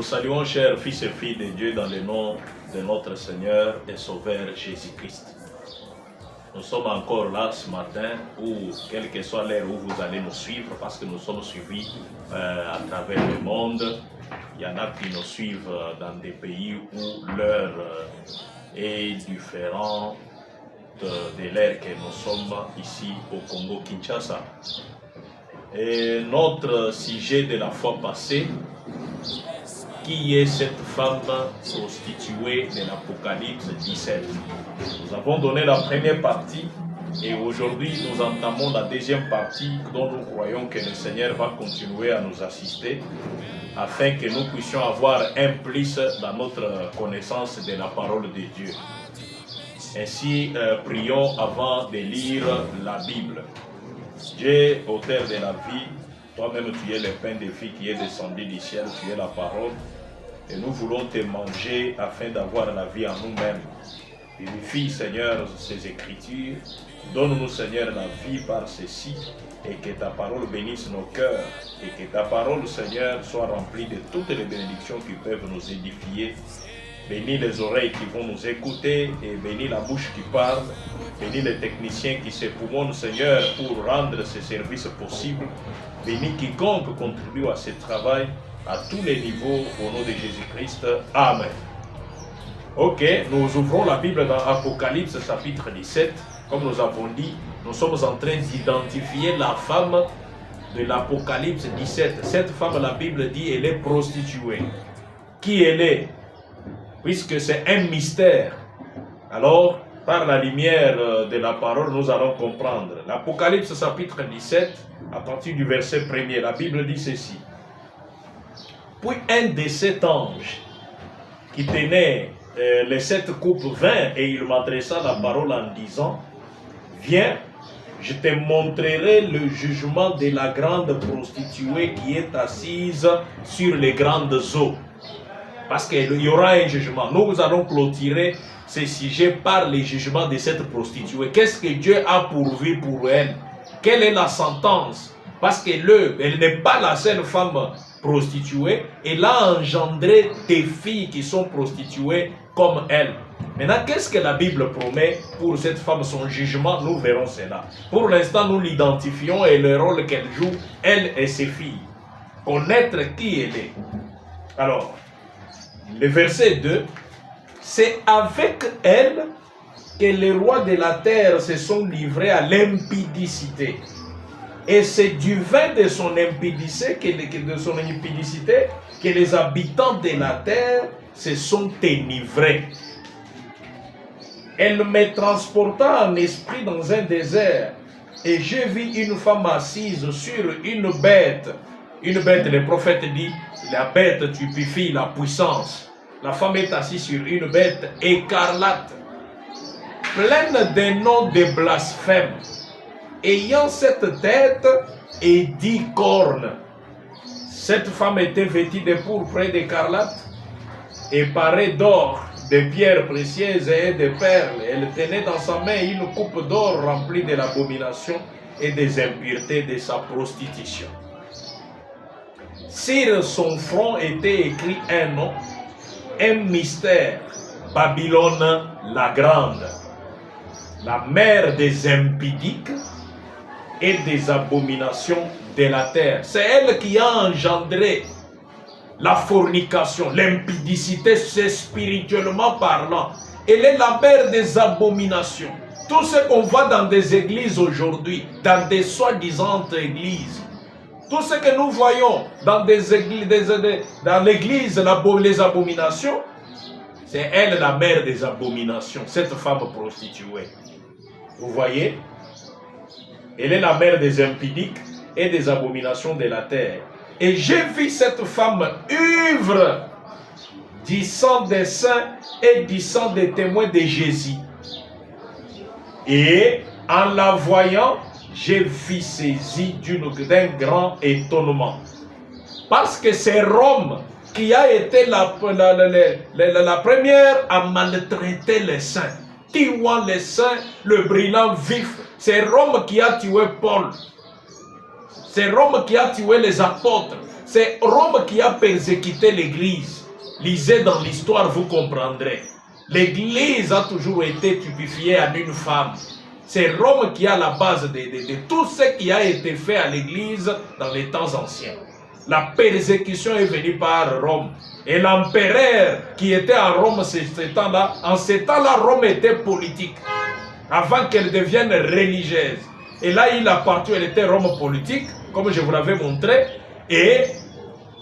Nous saluons, chers fils et filles de Dieu, dans le nom de notre Seigneur et Sauveur Jésus-Christ. Nous sommes encore là ce matin, ou quelle que soit l'heure où vous allez nous suivre, parce que nous sommes suivis à travers le monde. Il y en a qui nous suivent dans des pays où l'heure est différente de l'heure que nous sommes ici au Congo-Kinshasa. Et notre sujet de la fois passée, qui est cette femme prostituée de l'Apocalypse 17. Nous avons donné la première partie et aujourd'hui nous entamons la deuxième partie dont nous croyons que le Seigneur va continuer à nous assister afin que nous puissions avoir un plus dans notre connaissance de la parole de Dieu. Ainsi, prions avant de lire la Bible. Dieu, auteur de la vie, toi-même tu es le pain de vie qui est descendu du ciel, tu es la parole. Et nous voulons te manger afin d'avoir la vie en nous-mêmes. Vérifie, Seigneur, ces Écritures. Donne-nous, Seigneur, la vie par ceci. Et que ta parole bénisse nos cœurs. Et que ta parole, Seigneur, soit remplie de toutes les bénédictions qui peuvent nous édifier. Bénis les oreilles qui vont nous écouter. Et bénis la bouche qui parle. Bénis les techniciens qui s'époumonnent, Seigneur, pour rendre ce service possible. Bénis quiconque contribue à ce travail. À tous les niveaux, au nom de Jésus-Christ. Amen. Ok, nous ouvrons la Bible dans Apocalypse chapitre 17. Comme nous avons dit, nous sommes en train d'identifier la femme de l'Apocalypse 17. Cette femme, la Bible dit, elle est prostituée. Qui elle est? Puisque c'est un mystère. Alors, par la lumière de la parole, nous allons comprendre. L'Apocalypse chapitre 17, à partir du verset 1er, la Bible dit ceci. Puis un des 7 anges qui tenait les 7 coupes vint et il m'adressa la parole en disant: viens, je te montrerai le jugement de la grande prostituée qui est assise sur les grandes eaux. Parce qu'il y aura un jugement. Nous allons clôturer ce sujet par les jugements de cette prostituée. Qu'est-ce que Dieu a pourvu pour elle? Quelle est la sentence? Parce qu'elle n'est pas la seule femme prostituée, elle a engendré des filles qui sont prostituées comme elle. Maintenant, qu'est-ce que la Bible promet pour cette femme, son jugement? Nous verrons cela. Pour l'instant, nous l'identifions et le rôle qu'elle joue, elle et ses filles. Connaître qui elle est. Alors, le verset 2, c'est avec elle que les rois de la terre se sont livrés à l'impudicité. Et c'est du vin de son impudicité que les habitants de la terre se sont enivrés. Elle me transporta en esprit dans un désert et je vis une femme assise sur une bête. Une bête, le prophète dit, la bête typifie la puissance. La femme est assise sur une bête écarlate, pleine de noms de blasphème, ayant cette tête et 10 cornes. Cette femme était vêtue de pourpre et d'écarlate et parée d'or, de pierres précieuses et de perles. Elle tenait dans sa main une coupe d'or remplie de l'abomination et des impuretés de sa prostitution. Sur son front était écrit un nom, un mystère, Babylone la grande, la mère des impudiques et des abominations de la terre. C'est elle qui a engendré la fornication, l'impudicité, c'est spirituellement parlant. Elle est la mère des abominations. Tout ce qu'on voit dans des églises aujourd'hui, dans des soi-disant églises, tout ce que nous voyons dans des églises, dans l'église, les abominations, c'est elle la mère des abominations, cette femme prostituée. Vous voyez? Elle est la mère des impudiques et des abominations de la terre. Et j'ai vu cette femme ivre du sang des saints et du sang des témoins de Jésus. Et en la voyant, j'ai vu saisi d'un grand étonnement. Parce que c'est Rome qui a été la première à maltraiter les saints. Tuant les saints, le brillant vif. C'est Rome qui a tué Paul. C'est Rome qui a tué les apôtres. C'est Rome qui a persécuté l'Église. Lisez dans l'histoire, vous comprendrez. L'Église a toujours été typifiée en une femme. C'est Rome qui a la base de tout ce qui a été fait à l'Église dans les temps anciens. La persécution est venue par Rome. Et l'empereur qui était à Rome en ce temps-là, Rome était politique. Avant qu'elle devienne religieuse. Et là, il a parti, elle était Rome politique, comme je vous l'avais montré. Et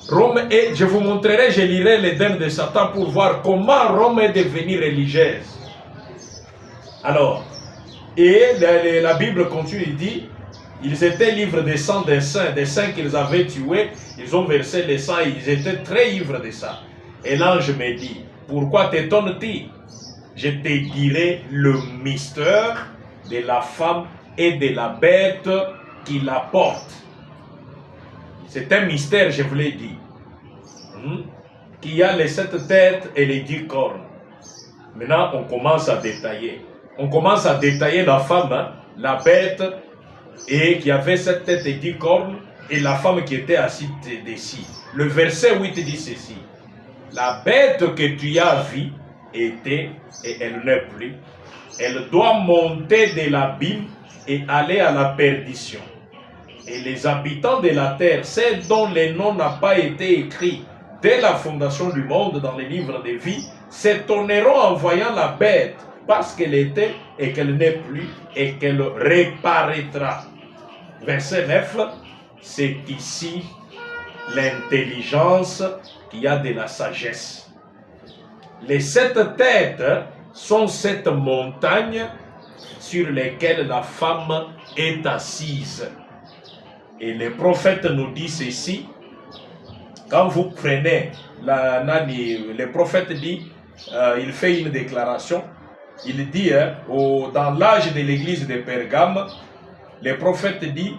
Rome, et je vous montrerai, je lirai l'Éden de Satan pour voir comment Rome est devenue religieuse. Alors, et la Bible continue, il dit, ils étaient libres des sangs des saints qu'ils avaient tués, ils ont versé le sang, ils étaient très ivres de ça. Et l'ange me dit, pourquoi t'étonnes-tu? Je te dirai le mystère de la femme et de la bête qui la porte. C'est un mystère, je vous l'ai dit. Qui a les 7 têtes et les 10 cornes. Maintenant, on commence à détailler. On commence à détailler la femme, la bête, et qui avait 7 têtes et 10 cornes, et la femme qui était assise dessus. Le verset 8 dit ceci. La bête que tu as vue était, et elle n'est plus, elle doit monter de l'abîme et aller à la perdition. Et les habitants de la terre, ceux dont les noms n'ont pas été écrits dès la fondation du monde dans les livres de vie, s'étonneront en voyant la bête, parce qu'elle était et qu'elle n'est plus et qu'elle reparaîtra. Verset 9, c'est ici l'intelligence qui a de la sagesse. Les 7 têtes sont 7 montagnes sur lesquelles la femme est assise. Et le prophète nous dit ceci. Quand vous prenez, le prophète dit, il fait une déclaration. Il dit, dans l'âge de l'église de Pergame, le prophète dit,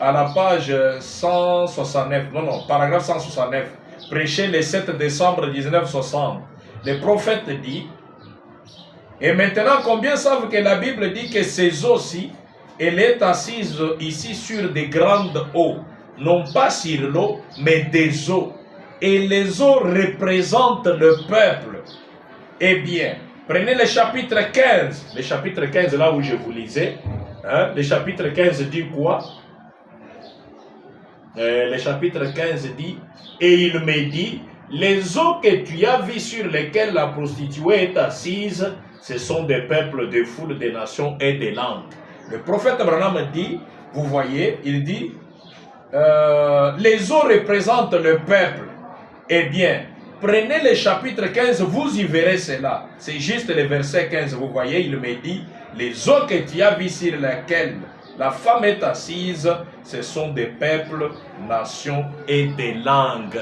à la page 169, paragraphe 169, prêché le 7 décembre 1960, le prophète dit, et maintenant combien savent que la Bible dit que ces eaux-ci, elle est assise ici sur des grandes eaux, non pas sur l'eau, mais des eaux. Et les eaux représentent le peuple. Eh bien, prenez le chapitre 15. Le chapitre 15, là où je vous lisais. Le chapitre 15 dit quoi? Le chapitre 15 dit, et il me dit, les eaux que tu as vues sur lesquelles la prostituée est assise, ce sont des peuples, des foules, des nations et des langues. Le prophète Abraham dit, vous voyez, il dit, les eaux représentent le peuple. Eh bien, prenez le chapitre 15, vous y verrez cela. C'est juste le verset 15, vous voyez, il me dit, les eaux que tu as vues sur lesquelles la femme est assise, ce sont des peuples, nations et des langues.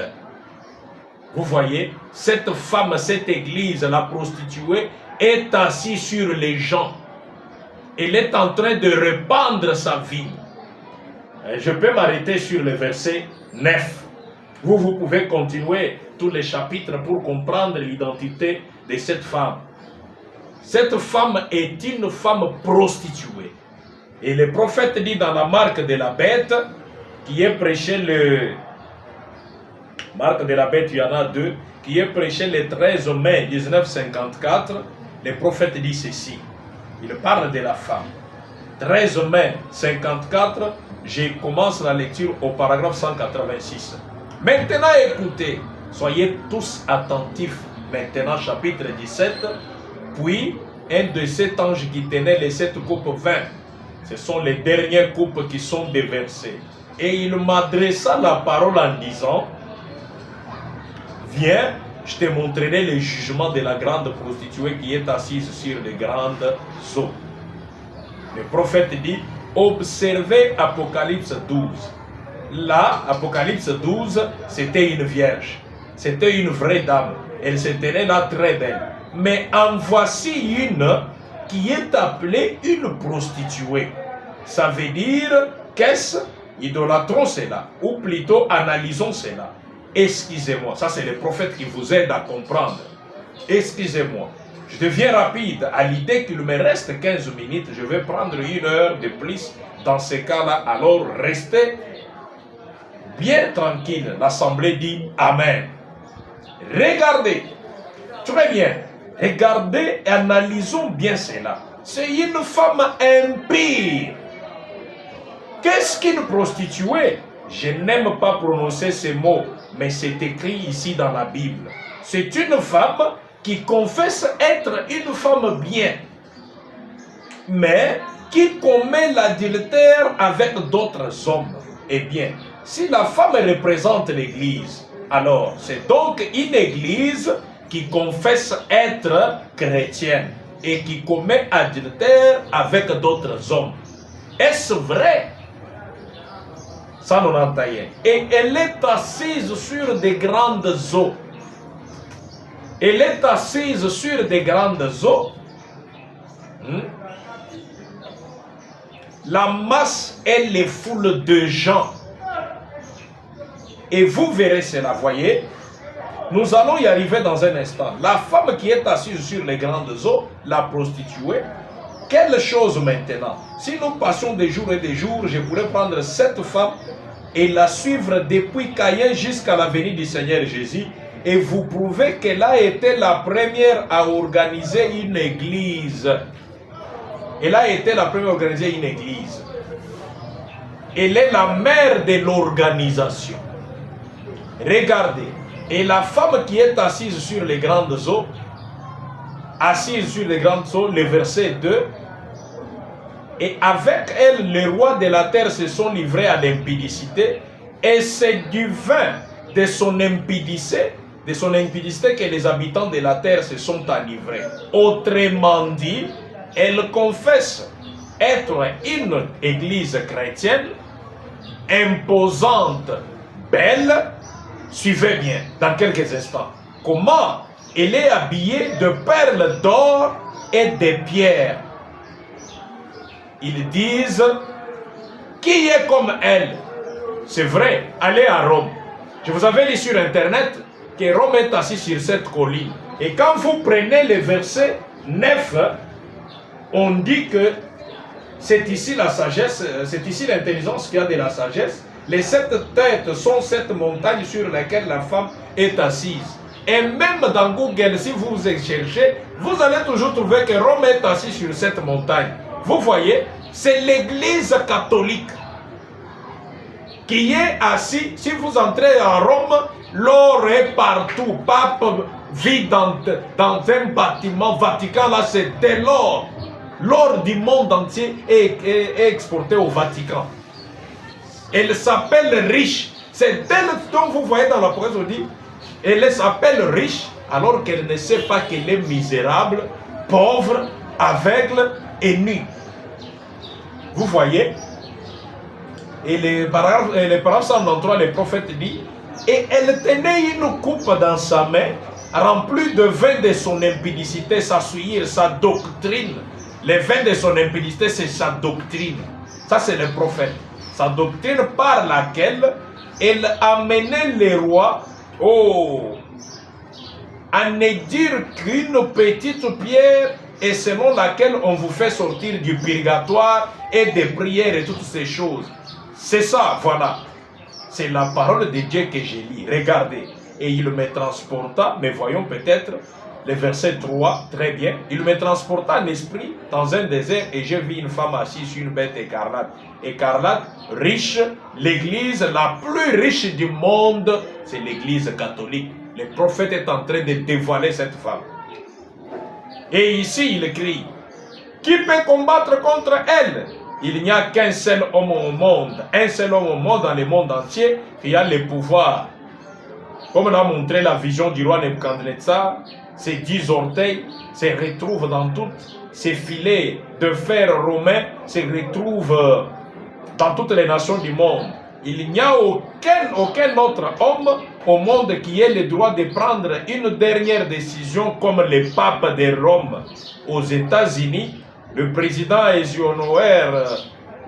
Vous voyez, cette femme, cette église, la prostituée, est assise sur les gens. Elle est en train de répandre sa vie. Je peux m'arrêter sur le verset 9. Vous pouvez continuer tous les chapitres pour comprendre l'identité de cette femme. Cette femme est une femme prostituée. Et le prophète dit dans la marque de la bête, qui est prêché marque de la bête, il y en a 2, qui est prêché le 13 mai 1954, le prophète dit ceci. Il parle de la femme. 13 mai 54, je commence la lecture au paragraphe 186. Maintenant écoutez, soyez tous attentifs. Maintenant chapitre 17, puis un de ces anges qui tenait les 7 coupes 20. Ce sont les dernières coupes qui sont déversées. Et il m'adressa la parole en disant, viens, je te montrerai le jugement de la grande prostituée qui est assise sur les grandes eaux. Le prophète dit, observez Apocalypse 12. Là, Apocalypse 12, c'était une vierge. C'était une vraie dame. Elle se tenait là très belle. Mais en voici une qui est appelée une prostituée. Ça veut dire, qu'est-ce? Idolâtrons cela. Ou plutôt, analysons cela. Excusez-moi, ça c'est le prophète qui vous aide à comprendre. Excusez-moi, je deviens rapide. À l'idée qu'il me reste 15 minutes, je vais prendre 1 heure de plus Dans ces cas-là, alors restez bien tranquille. L'Assemblée dit Amen. Regardez, très bien, regardez et analysons bien cela. C'est une femme impie. Qu'est-ce qu'une prostituée? Je n'aime pas prononcer ces mots, mais c'est écrit ici dans la Bible. C'est une femme qui confesse être une femme bien, mais qui commet l'adultère avec d'autres hommes. Eh bien, si la femme représente l'Église, alors c'est donc une Église qui confesse être chrétienne et qui commet adultère avec d'autres hommes. Est-ce vrai? Ça n'en entend rien. Et elle est assise sur des grandes eaux. Elle est assise sur des grandes eaux. La masse est les foules de gens. Et vous verrez cela, voyez. Nous allons y arriver dans un instant. La femme qui est assise sur les grandes eaux, la prostituée, quelle chose maintenant? Si nous passions des jours et des jours, je pourrais prendre cette femme et la suivre depuis Caïn jusqu'à la venue du Seigneur Jésus et vous prouver qu'elle a été la première à organiser une église. Elle a été la première à organiser une église. Elle est la mère de l'organisation. Regardez. Et la femme qui est assise sur les grandes eaux, le verset 2, et avec elle, les rois de la terre se sont livrés à l'impudicité, et c'est du vin de son impudicité que les habitants de la terre se sont enivrés. Autrement dit, elle confesse être une église chrétienne, imposante, belle. Suivez bien, dans quelques instants, comment elle est habillée de perles d'or et de pierres. Ils disent, qui est comme elle? C'est vrai, allez à Rome. Je vous avais lu sur internet que Rome est assis sur cette colline. Et quand vous prenez le verset 9, on dit que c'est ici la sagesse, c'est ici l'intelligence qui a de la sagesse. Les 7 têtes sont 7 montagnes sur lesquelles la femme est assise. Et même dans Google, si vous cherchez, vous allez toujours trouver que Rome est assis sur cette montagne. Vous voyez, c'est l'église catholique qui est assis. Si vous entrez à Rome, l'or est partout. Pape vit dans un bâtiment. Vatican, là, c'est de l'or. L'or du monde entier est exporté au Vatican. Elle s'appelle riche. C'est elle dont vous voyez dans l'Apocalypse, on dit, elle s'appelle riche, alors qu'elle ne sait pas qu'elle est misérable, pauvre, aveugle et nue. Vous voyez? Et le paragraphe 193, le prophète dit, et elle tenait une coupe dans sa main, remplie de vin de son impudicité, sa souillure, sa doctrine. Le vin de son impudicité, c'est sa doctrine. Ça, c'est le prophète. Sa doctrine par laquelle elle amenait les rois à ne dire qu'une petite pierre et selon laquelle on vous fait sortir du purgatoire et des prières et toutes ces choses. C'est ça, voilà. C'est la parole de Dieu que j'ai lis. Regardez. Et il me transporta, mais voyons peut-être le verset 3, très bien. Il me transporta en esprit dans un désert et je vis une femme assise sur une bête écarlate. Écarlate, riche, l'église la plus riche du monde, c'est l'église catholique. Le prophète est en train de dévoiler cette femme. Et ici, il écrit, qui peut combattre contre elle? Il n'y a qu'un seul homme au monde, un seul homme au monde, dans le monde entier, qui a le pouvoir. Comme on a montré la vision du roi Nebuchadnezzar, ses 10 orteils se retrouvent dans toutes ces filets de fer romain, se retrouvent dans toutes les nations du monde. Il n'y a aucun autre homme au monde qui ait le droit de prendre une dernière décision comme le pape de Rome. Aux États-Unis, le président Eisenhower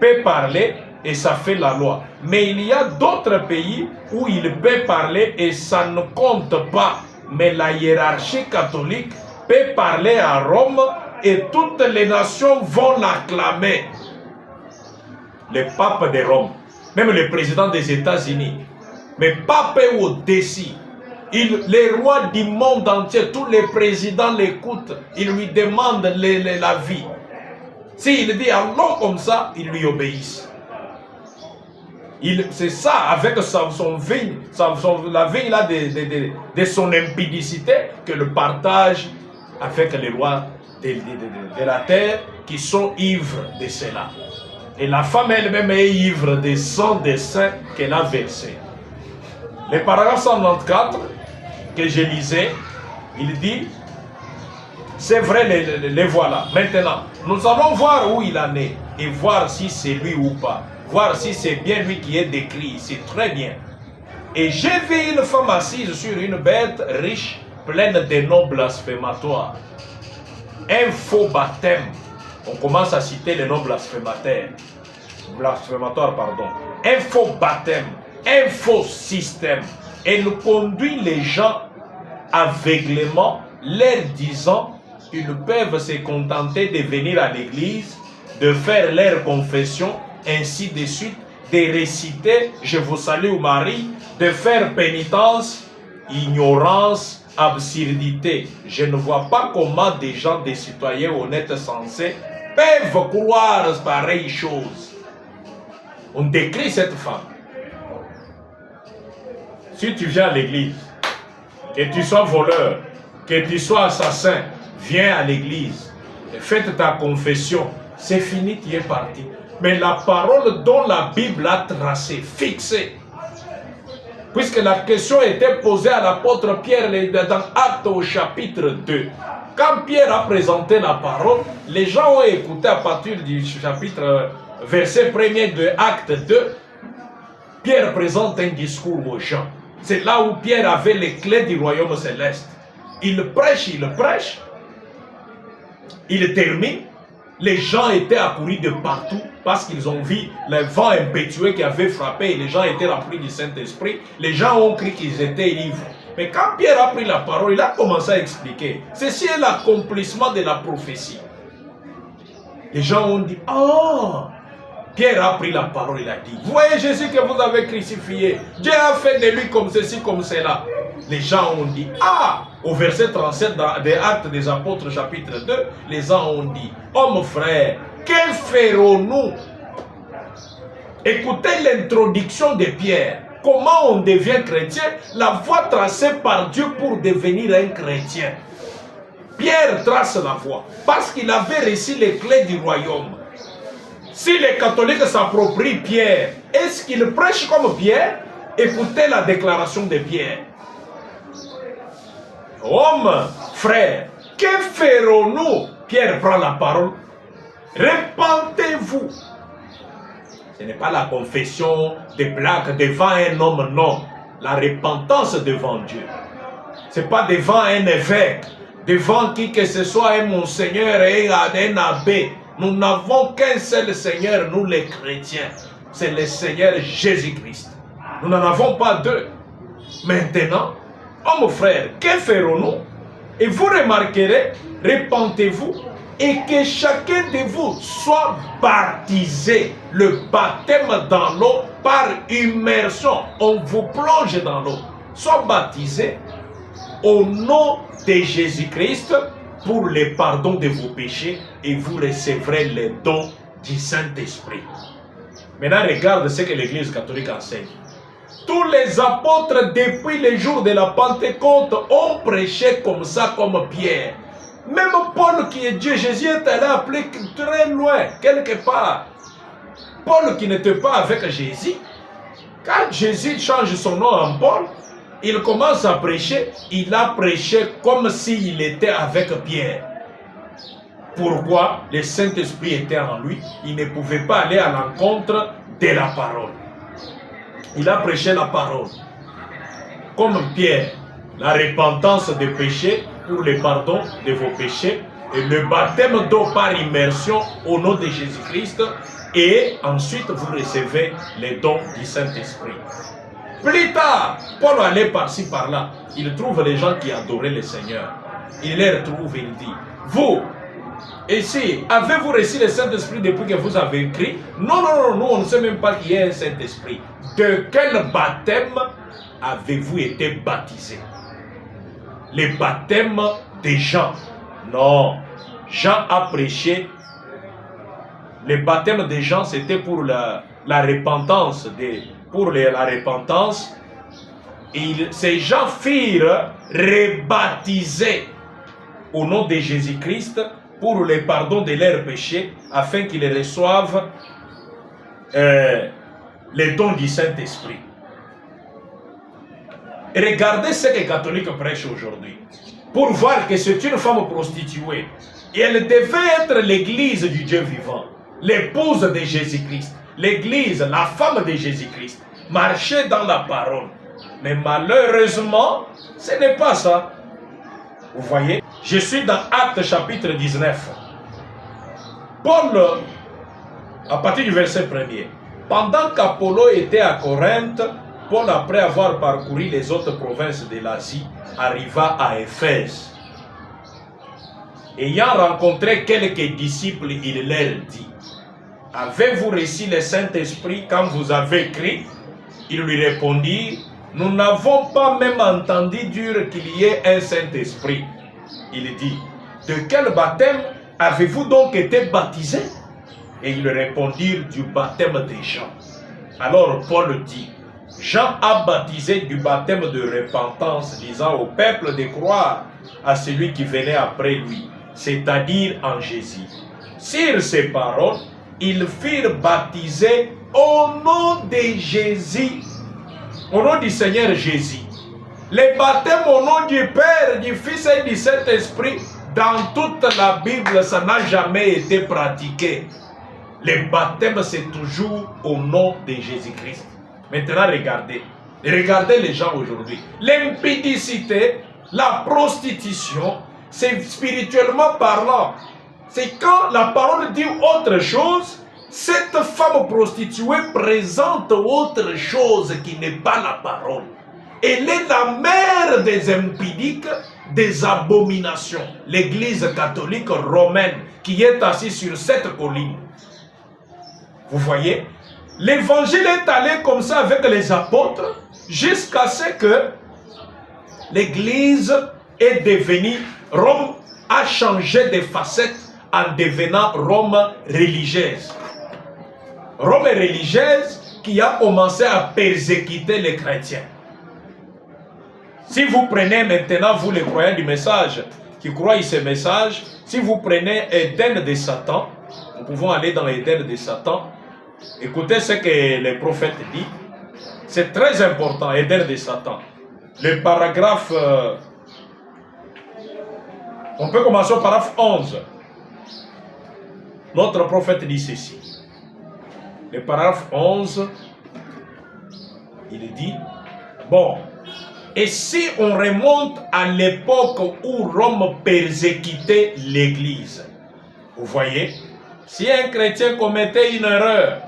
peut parler et ça fait la loi. Mais il y a d'autres pays où il peut parler et ça ne compte pas. Mais la hiérarchie catholique peut parler à Rome et toutes les nations vont l'acclamer. le pape de Rome, même le président des États-Unis. Mais pape est au-dessus. Les rois du monde entier, tous les présidents l'écoutent. Ils lui demandent la vie. S'il dit allons comme ça, ils lui obéissent. C'est ça, avec son vigne, la vigne là de son impudicité, que le partage avec les rois de la terre qui sont ivres de cela. Et la femme elle-même est ivre des sang des saints qu'elle a versé. Le paragraphe 194 que je lisais, il dit, c'est vrai, les voilà. Maintenant, nous allons voir où il en est et voir si c'est lui ou pas. Voir si c'est bien lui qui est décrit ici. Très bien. Et j'ai vu une femme assise sur une bête riche, pleine de noms blasphématoires. Un faux baptême. On commence à citer les noms blasphématoires. Un faux baptême. Un faux système. Et nous conduit les gens aveuglément, leur disant qu'ils peuvent se contenter de venir à l'église, de faire leur confession, ainsi de suite, de réciter « Je vous salue Marie », de faire pénitence, ignorance, absurdité. Je ne vois pas comment des gens, des citoyens honnêtes sensés peuvent croire pareille chose. On décrit cette femme. Si tu viens à l'église, que tu sois voleur, que tu sois assassin, viens à l'église, faites ta confession, c'est fini, tu es parti. Mais la parole dont la Bible a tracé, fixée, puisque la question était posée à l'apôtre Pierre dans Actes au chapitre 2. Quand Pierre a présenté la parole, les gens ont écouté à partir du chapitre, verset 1er de Acte 2. Pierre présente un discours aux gens. C'est là où Pierre avait les clés du royaume céleste. Il prêche, il termine. Les gens étaient accourus de partout parce qu'ils ont vu le vent impétueux qui avait frappé et les gens étaient remplis du Saint-Esprit. Les gens ont cru qu'ils étaient libres. Mais quand Pierre a pris la parole, il a commencé à expliquer. Ceci est l'accomplissement de la prophétie. Les gens ont dit, oh! Pierre a pris la parole, il a dit, voyez Jésus que vous avez crucifié, Dieu a fait de lui comme ceci, comme cela. Les gens ont dit, ah, au verset 37 des Actes des Apôtres chapitre 2, les gens ont dit, oh mon frère, que ferons-nous? Écoutez l'introduction de Pierre. Comment on devient chrétien? La voie tracée par Dieu pour devenir un chrétien. Pierre trace la voie parce qu'il avait reçu les clés du royaume. Si les catholiques s'approprient Pierre, est-ce qu'ils prêchent comme Pierre? Écoutez la déclaration de Pierre. Homme, frère, que ferons-nous? Pierre prend la parole. Repentez-vous. Ce n'est pas la confession des plaques devant un homme, non. La repentance devant Dieu. Ce n'est pas devant un évêque, devant qui que ce soit un monseigneur et un abbé. Nous n'avons qu'un seul Seigneur, nous les chrétiens. C'est le Seigneur Jésus-Christ. Nous n'en avons pas deux. Maintenant, oh mon frère, que ferons-nous? Et vous remarquerez, repentez-vous et que chacun de vous soit baptisé. Le baptême dans l'eau par immersion. On vous plonge dans l'eau. Soit baptisé au nom de Jésus-Christ pour le pardon de vos péchés et vous recevrez les dons du Saint-Esprit. Maintenant, regarde ce que l'Église catholique enseigne. Tous les apôtres, depuis le jour de la Pentecôte, ont prêché comme ça, comme Pierre. Même Paul qui est Dieu, Jésus est allé appeler très loin, quelque part. Paul qui n'était pas avec Jésus, quand Jésus change son nom en Paul, il commence à prêcher, il a prêché comme s'il était avec Pierre. Pourquoi? Le Saint-Esprit était en lui, il ne pouvait pas aller à l'encontre de la parole. Il a prêché la parole. Comme Pierre, la repentance des péchés pour le pardon de vos péchés et le baptême d'eau par immersion au nom de Jésus-Christ et ensuite vous recevez les dons du Saint-Esprit. Plus tard, Paul allait par-ci par-là. Il trouve les gens qui adoraient le Seigneur. Il les retrouve et il dit, vous, Et si, avez-vous reçu le Saint-Esprit depuis que vous avez cru? Non, non, non, nous on ne sait même pas qu'il y a un Saint-Esprit. De quel baptême avez-vous été baptisé? Les baptêmes des Jean. Non, Jean a prêché. Le baptême des gens, c'était pour la repentance. La repentance. Ces gens furent rebaptisés au nom de Jésus-Christ pour le pardon de leurs péchés, afin qu'ils reçoivent les dons du Saint-Esprit. Regardez ce que les catholiques prêchent aujourd'hui, pour voir que c'est une femme prostituée. Et elle devait être l'église du Dieu vivant, l'épouse de Jésus-Christ, l'église, la femme de Jésus-Christ, marcher dans la parole. Mais malheureusement, ce n'est pas ça. Vous voyez, je suis dans Actes chapitre 19. Paul, à partir du verset 1er, pendant qu'Apollo était à Corinthe, Paul, après avoir parcouru les autres provinces de l'Asie, arriva à Éphèse. Ayant rencontré quelques disciples, il leur dit: avez-vous reçu le Saint-Esprit quand vous avez cru? Ils lui répondirent: nous n'avons pas même entendu dire qu'il y ait un Saint-Esprit. Il dit: de quel baptême avez-vous donc été baptisés? Et ils répondirent: du baptême des Jean. Alors Paul dit: Jean a baptisé du baptême de repentance, disant au peuple de croire à celui qui venait après lui, c'est-à-dire en Jésus. Sur ces paroles, ils furent baptisés au nom de Jésus, au nom du Seigneur Jésus. Les baptêmes au nom du Père, du Fils et du Saint-Esprit, dans toute la Bible, ça n'a jamais été pratiqué. Les baptêmes, c'est toujours au nom de Jésus-Christ. Maintenant, regardez les gens aujourd'hui. L'impudicité, la prostitution, c'est spirituellement parlant. C'est quand la parole dit autre chose, cette femme prostituée présente autre chose qui n'est pas la parole. Elle est la mère des impudiques, des abominations. L'église catholique romaine qui est assise sur cette colline. Vous voyez? L'évangile est allé comme ça avec les apôtres jusqu'à ce que l'église est devenue, Rome a changé de facette en devenant Rome religieuse. Rome religieuse qui a commencé à persécuter les chrétiens. Si vous prenez maintenant, vous les croyants du message, qui croient ce message, si vous prenez Éden de Satan, nous pouvons aller dans Éden de Satan. Écoutez ce que le prophète dit. C'est très important, Éden de Satan. Le paragraphe... on peut commencer au paragraphe 11. Notre prophète dit ceci. Le paragraphe 11, il dit, bon, et si on remonte à l'époque où Rome persécutait l'Église, vous voyez, si un chrétien commettait une erreur,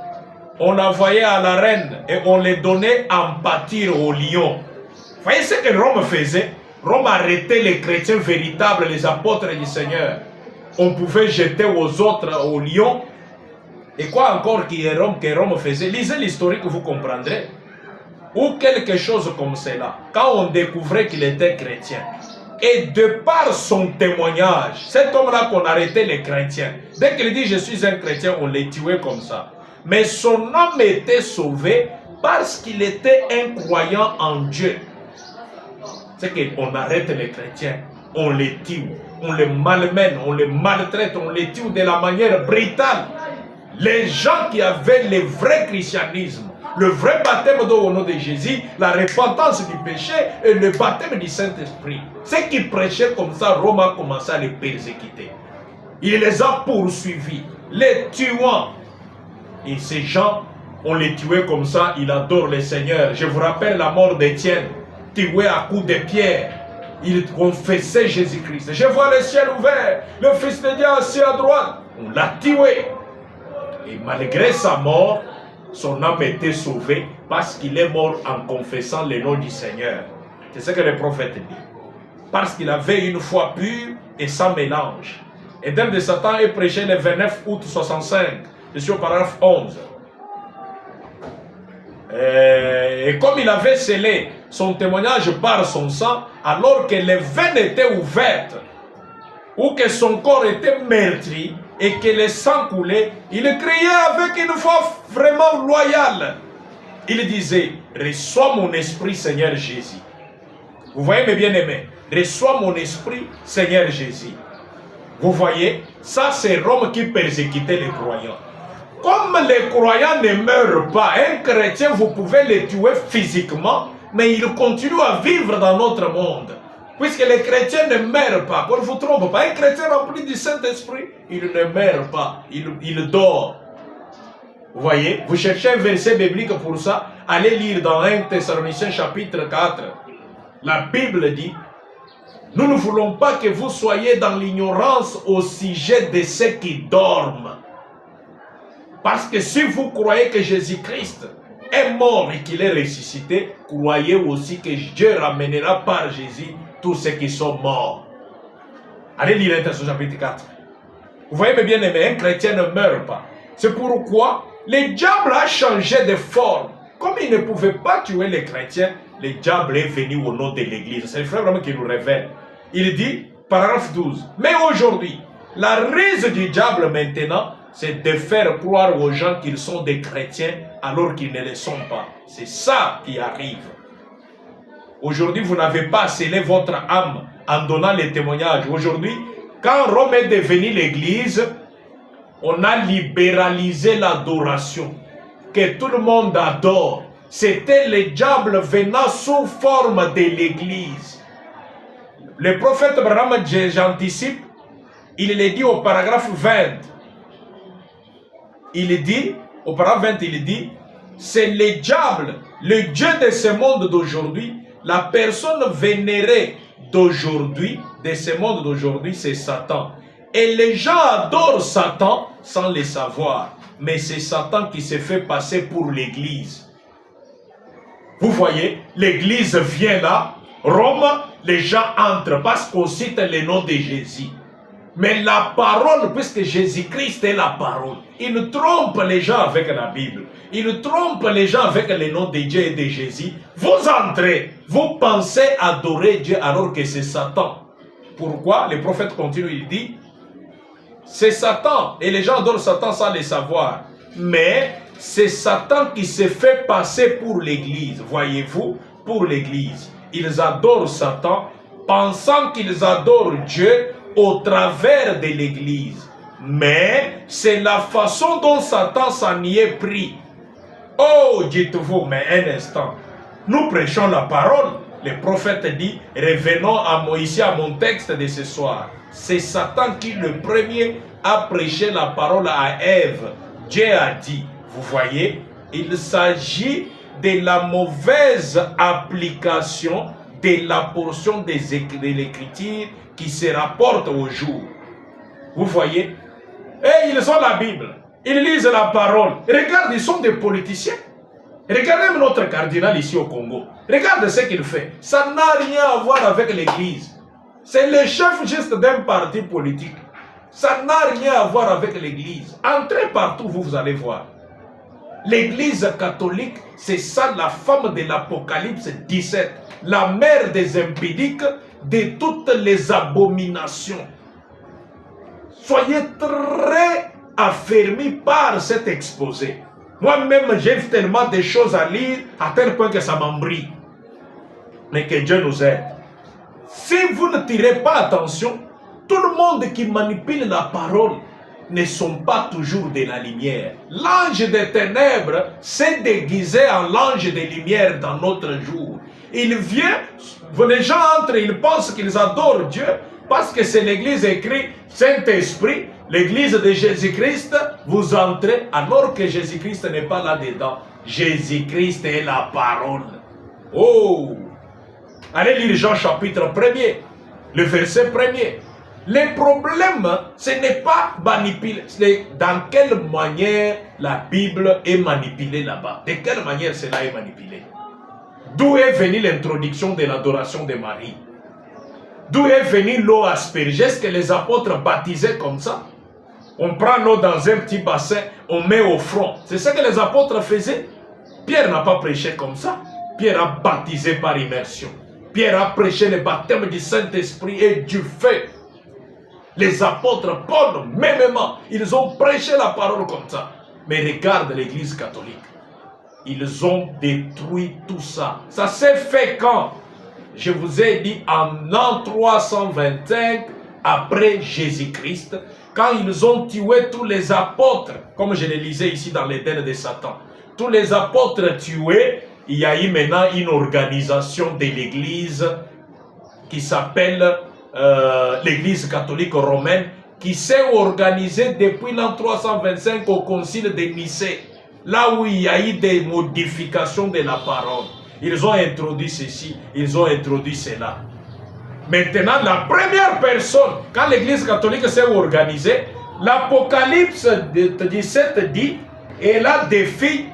on l'envoyait à la reine et on les donnait en pâture au lion. Vous voyez ce que Rome faisait? Rome arrêtait les chrétiens véritables, les apôtres du Seigneur. On pouvait jeter aux autres au lion. Et quoi encore que Rome faisait? Lisez l'historique, vous comprendrez. Ou quelque chose comme cela. Quand on découvrait qu'il était chrétien. Et de par son témoignage, cet homme-là qu'on arrêtait les chrétiens, dès qu'il dit je suis un chrétien, on les tuait comme ça. Mais son âme était sauvée parce qu'il était un croyant en Dieu. C'est qu'on arrête les chrétiens, on les tue, on les malmène, on les maltraite, on les tue de la manière brutale. Les gens qui avaient le vrai christianisme, le vrai baptême au nom de Jésus, la repentance du péché et le baptême du Saint-Esprit. Ceux qui prêchaient comme ça, Rome a commencé à les persécuter. Il les a poursuivis, les tuant. Et ces gens, on les tuait comme ça, ils adorent le Seigneur. Je vous rappelle la mort d'Étienne, tué à coups de pierre. Il confessait Jésus-Christ. Je vois le ciel ouvert, le Fils de Dieu assis à droite. On l'a tué. Et malgré sa mort, son âme était sauvée parce qu'il est mort en confessant le nom du Seigneur. C'est ce que le prophète dit. Parce qu'il avait une foi pure et sans mélange. Éden de Satan est prêché le 29 août 65. Je suis au paragraphe 11. Et comme il avait scellé son témoignage par son sang, alors que les veines étaient ouvertes, ou que son corps était meurtri, et que le sang coulait, il criait avec une voix vraiment loyale. Il disait, reçois mon esprit, Seigneur Jésus. Vous voyez mes bien-aimés, reçois mon esprit, Seigneur Jésus. Vous voyez, ça c'est Rome qui persécutait les croyants. Comme les croyants ne meurent pas, un chrétien, vous pouvez le tuer physiquement, mais il continue à vivre dans notre monde. Puisque les chrétiens ne meurent pas, qu'on ne vous trompe pas, un chrétien rempli du Saint-Esprit, il ne meurt pas, il dort. Vous voyez, vous cherchez un verset biblique pour ça, allez lire dans 1 Thessaloniciens chapitre 4. La Bible dit, nous ne voulons pas que vous soyez dans l'ignorance au sujet de ceux qui dorment. Parce que si vous croyez que Jésus-Christ est mort et qu'il est ressuscité, croyez aussi que Dieu ramènera par Jésus tous ceux qui sont morts. Allez lire 1 Thessaloniciens chapitre 4. Vous voyez mes bien-aimés, un chrétien ne meurt pas. C'est pourquoi le diable a changé de forme. Comme il ne pouvait pas tuer les chrétiens, le diable est venu au nom de l'Église. C'est le frère vraiment qui nous révèle. Il dit, paragraphe 12, mais aujourd'hui, la ruse du diable maintenant, c'est de faire croire aux gens qu'ils sont des chrétiens alors qu'ils ne le sont pas. C'est ça qui arrive. Aujourd'hui, vous n'avez pas scellé votre âme en donnant les témoignages. Aujourd'hui, quand Rome est devenue l'Église, on a libéralisé l'adoration. Que tout le monde adore. C'était le diable venant sous forme de l'Église. Le prophète Abraham, j'anticipe, il le dit au paragraphe 20. Il dit, au paragraphe 20, il dit, c'est le diable, le Dieu de ce monde d'aujourd'hui, la personne vénérée d'aujourd'hui, de ce monde d'aujourd'hui, c'est Satan. Et les gens adorent Satan sans le savoir. Mais c'est Satan qui se fait passer pour l'Église. Vous voyez, l'Église vient là, Rome, les gens entrent parce qu'on cite le nom de Jésus. Mais la parole, puisque Jésus-Christ est la parole, il trompe les gens avec la Bible. Il trompe les gens avec le nom de Dieu et de Jésus. Vous entrez, vous pensez adorer Dieu alors que c'est Satan. Pourquoi? Le prophète continue, il dit, c'est Satan, et les gens adorent Satan sans le savoir. Mais c'est Satan qui se fait passer pour l'Église, voyez-vous, pour l'Église. Ils adorent Satan, pensant qu'ils adorent Dieu au travers de l'Église. Mais c'est la façon dont Satan s'en y est pris. Oh, dites-vous, mais un instant, nous prêchons la parole. Le prophète dit, revenons à Moïse, à mon texte de ce soir. C'est Satan qui le premier a prêché la parole à Ève. Dieu a dit, vous voyez, il s'agit de la mauvaise application de la portion de l'Écriture qui se rapporte au jour. Vous voyez, et ils ont la Bible, ils lisent la parole. Regarde, ils sont des politiciens. Regardez notre cardinal ici au Congo. Regarde ce qu'il fait. Ça n'a rien à voir avec l'Église. C'est le chef juste d'un parti politique. Ça n'a rien à voir avec l'Église. Entrez partout, vous allez voir. L'Église catholique, c'est ça la femme de l'Apocalypse 17. La mère des impédiques, de toutes les abominations. Soyez très affermis par cet exposé. Moi-même, j'ai tellement de choses à lire, à tel point que ça m'embrie. Mais que Dieu nous aide. Si vous ne tirez pas attention, tout le monde qui manipule la parole ne sont pas toujours de la lumière. L'ange des ténèbres s'est déguisé en l'ange des lumières dans notre jour. Il vient, les gens entrent, ils pensent qu'ils adorent Dieu parce que c'est l'église écrit Saint-Esprit, l'église de Jésus-Christ, vous entrez alors que Jésus-Christ n'est pas là-dedans. Jésus-Christ est la parole. Oh! Allez lire Jean chapitre 1er, le verset 1er. Le problème, ce n'est pas manipuler. Dans quelle manière la Bible est manipulée là-bas? De quelle manière cela est manipulé? D'où est venue l'introduction de l'adoration de Marie? D'où est venue l'eau aspergée? Est-ce que les apôtres baptisaient comme ça? On prend l'eau dans un petit bassin, on met au front. C'est ce que les apôtres faisaient. Pierre n'a pas prêché comme ça. Pierre a baptisé par immersion. Pierre a prêché le baptême du Saint-Esprit et du feu. Les apôtres, Paul, mêmement, ils ont prêché la parole comme ça. Mais regarde l'Église catholique. Ils ont détruit tout ça. Ça s'est fait quand? Je vous ai dit en l'an 325 après Jésus-Christ, quand ils ont tué tous les apôtres, comme je le lisais ici dans l'Éden de Satan. Tous les apôtres tués, il y a eu maintenant une organisation de l'Église qui s'appelle l'Église catholique romaine, qui s'est organisée depuis l'an 325 au concile de Nicée, là où il y a eu des modifications de la parole. Ils ont introduit ceci, ils ont introduit cela. Maintenant, la première personne, quand l'Église catholique s'est organisée, l'Apocalypse 17 dit, elle a des filles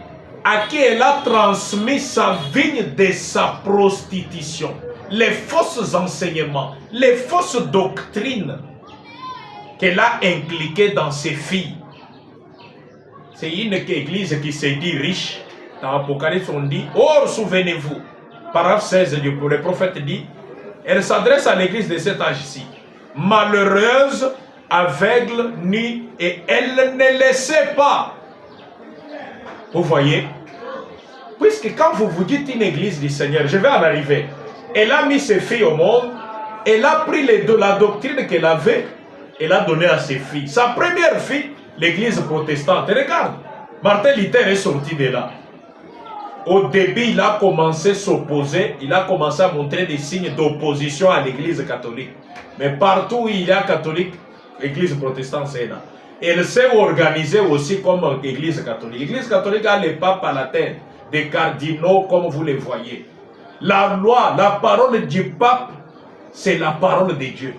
à qui elle a transmis sa vigne de sa prostitution. Les fausses enseignements, les fausses doctrines qu'elle a impliquées dans ses filles. C'est une église qui se dit riche. Dans l'Apocalypse, on dit, or souvenez-vous, paragraphe 16, le prophète dit, elle s'adresse à l'église de cet âge-ci. Malheureuse, aveugle, nue, et elle ne le sait pas. Vous voyez? Puisque quand vous vous dites une église du Seigneur, je vais en arriver. Elle a mis ses filles au monde, elle a pris la doctrine qu'elle avait, elle a donné à ses filles. Sa première fille, l'église protestante. Regarde, Martin Luther est sorti de là. Au début, il a commencé à s'opposer, il a commencé à montrer des signes d'opposition à l'église catholique. Mais partout où il y a catholique, l'église protestante, c'est là. Elle s'est organisée aussi comme l'église catholique. L'église catholique a les papes à la tête, des cardinaux comme vous les voyez. La loi, la parole du pape, c'est la parole de Dieu.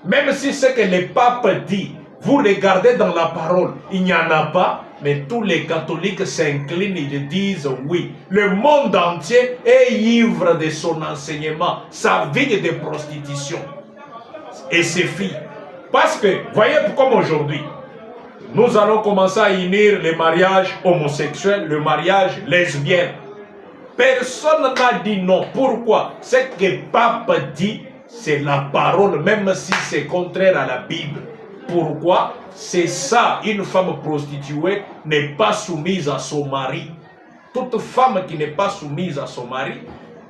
Même si ce que le pape dit, vous regardez dans la parole, il n'y en a pas, mais tous les catholiques s'inclinent, ils disent oui. Le monde entier est ivre de son enseignement, sa vie de prostitution et ses filles. Parce que, voyez comme aujourd'hui, nous allons commencer à unir le mariage homosexuel, le mariage lesbien. Personne n'a dit non. Pourquoi? Ce que le pape dit, c'est la parole, même si c'est contraire à la Bible. Pourquoi? C'est ça, une femme prostituée n'est pas soumise à son mari. Toute femme qui n'est pas soumise à son mari,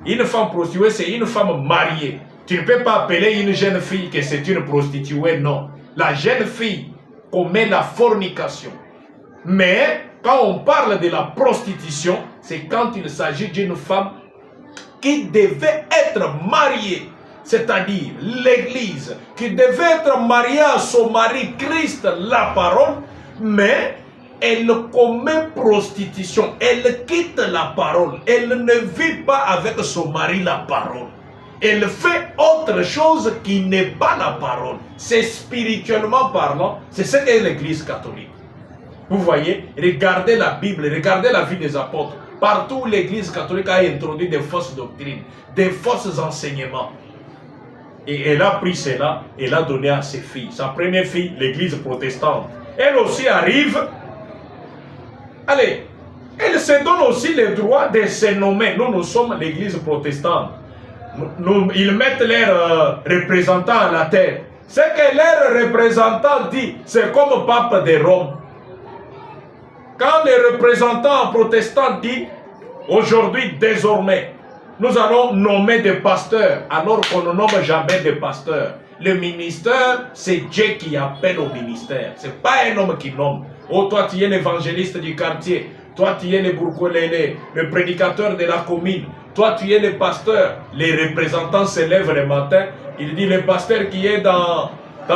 une femme prostituée, c'est une femme mariée. Tu ne peux pas appeler une jeune fille que c'est une prostituée, non. La jeune fille commet la fornication. Mais quand on parle de la prostitution, c'est quand il s'agit d'une femme qui devait être mariée. C'est-à-dire l'Église qui devait être mariée à son mari Christ, la parole, mais elle commet prostitution, elle quitte la parole, elle ne vit pas avec son mari la parole. Elle fait autre chose qui n'est pas la parole. C'est spirituellement parlant, c'est ce qu'est l'Église catholique. Vous voyez, regardez la Bible, regardez la vie des apôtres. Partout où l'Église catholique a introduit des fausses doctrines, des fausses enseignements. Et elle a pris cela, elle a donné à ses filles. Sa première fille, l'église protestante. Elle aussi arrive. Allez, elle se donne aussi le droit de se nommer. Nous sommes l'église protestante. Ils mettent leurs représentants à la tête. Ce que leur représentant dit, c'est comme pape de Rome. Quand les représentants protestants disent, aujourd'hui, désormais, nous allons nommer des pasteurs, alors qu'on ne nomme jamais des pasteurs. Le ministère, c'est Dieu qui appelle au ministère. Ce n'est pas un homme qui nomme. Oh, toi, tu es l'évangéliste du quartier. Toi, tu es le bourgoulélé, le prédicateur de la commune. Toi, tu es le pasteur. Les représentants se lèvent le matin. Il dit, le pasteur qui est dans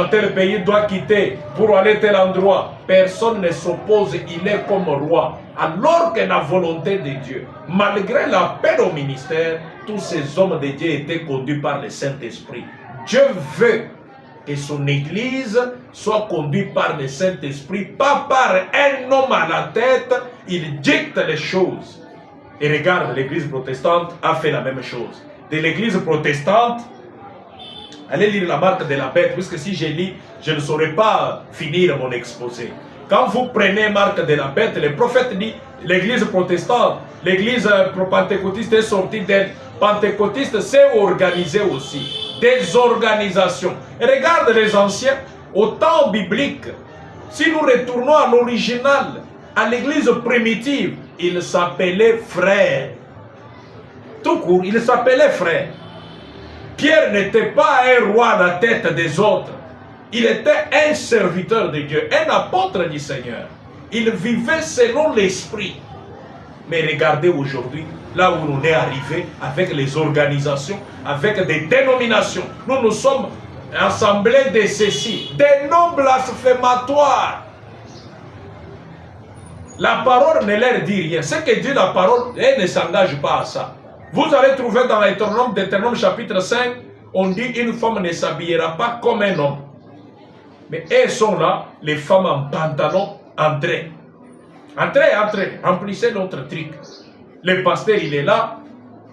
tel pays doit quitter pour aller à tel endroit. Personne ne s'oppose, il est comme roi. Alors que la volonté de Dieu, malgré l'appel au ministère, tous ces hommes de Dieu étaient conduits par le Saint-Esprit. Dieu veut que son Église soit conduite par le Saint-Esprit, pas par un homme à la tête. Il dicte les choses. Et regarde, l'Église protestante a fait la même chose. De l'Église protestante, Allez lire la marque de la bête, puisque si je lis, je ne saurais pas finir mon exposé. Quand vous prenez marque de la bête, le prophète dit, l'église protestante, l'église pentecôtiste est sortie d'elle. Pentecôtiste s'est organisée aussi. Des organisations. Et regarde les anciens, au temps biblique, si nous retournons à l'original, à l'église primitive, il s'appelait frère. Tout court, il s'appelait frère. Pierre n'était pas un roi à la tête des autres. Il était un serviteur de Dieu, un apôtre du Seigneur. Il vivait selon l'esprit. Mais regardez aujourd'hui, là où on est arrivé, avec les organisations, avec des dénominations. Nous sommes assemblés de ceci, des noms blasphématoires. La parole ne leur dit rien. Ce que dit la parole, elle ne s'engage pas à ça. Vous allez trouver dans Deutéronome chapitre 5, on dit une femme ne s'habillera pas comme un homme. Mais elles sont là, les femmes en pantalon, entrez. Entrez, remplissez notre truc. Le pasteur, il est là,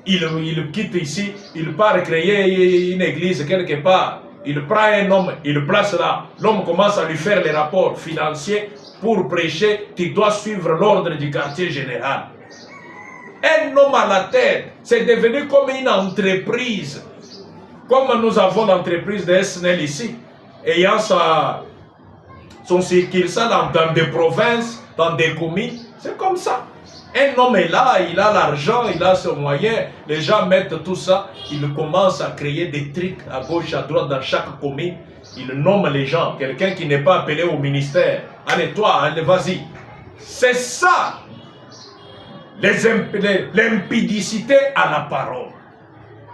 il quitte ici, il part créer une église quelque part. Il prend un homme, il le place là. L'homme commence à lui faire les rapports financiers pour prêcher. Tu dois suivre l'ordre du quartier général. Un homme à la tête, c'est devenu comme une entreprise. Comme nous avons l'entreprise de SNL ici, ayant son succursale dans des provinces, dans des communes, c'est comme ça. Un homme est là, il a l'argent, il a ses moyens, les gens mettent tout ça, il commence à créer des trucs à gauche, à droite dans chaque commune, il nomme les gens, quelqu'un qui n'est pas appelé au ministère, allez toi, allez vas-y. C'est ça, l'impudicité à la parole.